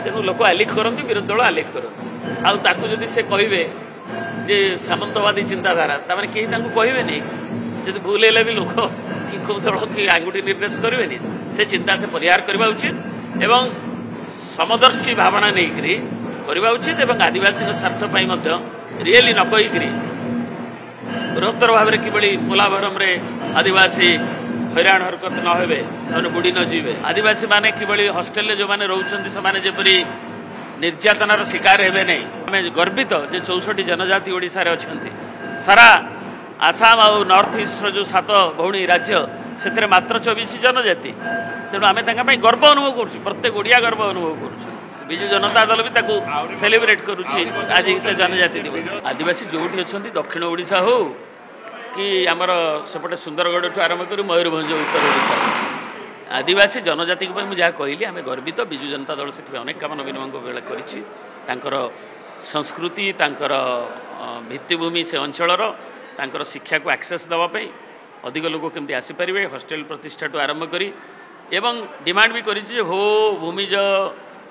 तेणु लोक आलिख करती विरोधी दल आलिख करती आदि से कहे जे सामंतवादी चिंताधारा तमें कहीं कहे जब भूल है भी लोक कि कौ दल कि आंगुठी निर्देश करेंगे से चिंता से परिहार करवा उचित एवं समदर्शी भावना नहीं करवा उचित एवं आदिवासी स्वार्थ रियली न कहीकि बृहत्तर भाव में किभली पोलाभरम आदिवासी हैरान हरकत न हे से बुड़ी न जीवे आदिवासी माने किभली हॉस्टेल जो मैंने रोचंती से जपरी निर्यातनार शिकार हेबे नहीं आम गर्वित जे 64 जनजाति ओडिशा रे अछंती सारा आसाम और नॉर्थ ईस्ट जो 7 भौणी राज्य से मात्र 24 जनजाति तेणु आम गर्व अनुभव कर प्रत्येक ओडिया गर्व अनुभव कर विजु जनता दल भी सेलिब्रेट करुच्ची आज से जनजाति दिवस आदिवासी जोटी अच्छा दक्षिण ओडिशा हो कि आमर सेपटे सुंदरगढ़ ठू आरंभ कर मयूरभंज उत्तर ओडिशा आदिवासी जनजाति मुझे कहली आम गर्वित विजु जनता दल से अनेक काम नवीन बेले कर संस्कृति भित्तिभूमि से अंचलर शिक्षा को एक्सेस देवाई अधिक लोक केमती आसीपारे हॉस्टेल प्रतिष्ठा ठू आरंभ करी एवं डिमांड भी करी हो भूमिज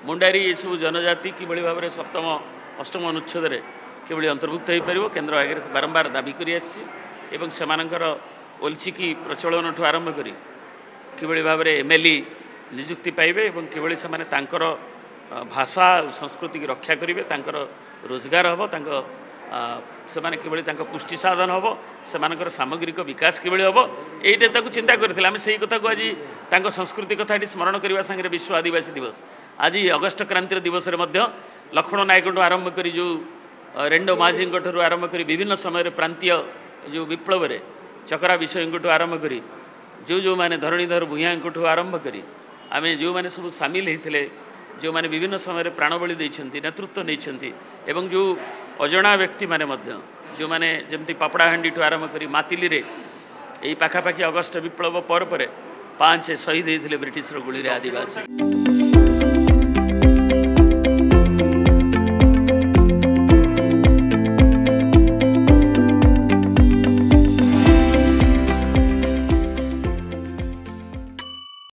मुंडारी ये सब जनजाति किभली भाव में सप्तम अष्टम अनुच्छेद किभली अंतर्भुक्त हो पार केन्द्र आगे बारंबार दाबी करी एवं सेमानंकर ओलचिकी प्रचलन ठू आरंभ करी किभली भाव में एमएलए निजुक्ति पाइबे एवं किभली से माने तांकर भाषा संस्कृति की रक्षा करेंगे तांकर रोजगार हम से माने किभली तांकर पुष्टि साधन हम से सामग्रिक विकास किभली हम यहीटा चिंता करथिले आमे सेही कथा को आज तांकर संस्कृति कथा स्मरण करने संगे विश्व आदिवासी दिवस आज अगस्ट क्रांति दिवस लक्ष्मण नायक आरंभ कर जो रेंडो माझी ठूँ आरंभ कर विभिन्न समय प्रांतीय जो विप्लव चकरा विषय आरंभ कर जो जो माने धरणीधर भूया ठूँ आरंभ कर आम जो मैंने सब सामिल होते जो मैंने विभिन्न समय प्राणबली देते नेतृत्व नहीं जो अजणा व्यक्ति माने जो मैंने जमती पापड़ाहांडी ठूँ आरंभ कर मातिली यही पाखापाखि अगस्ट विप्लव पर 5 शहीद होते ब्रिटिश गुली आदिवासी।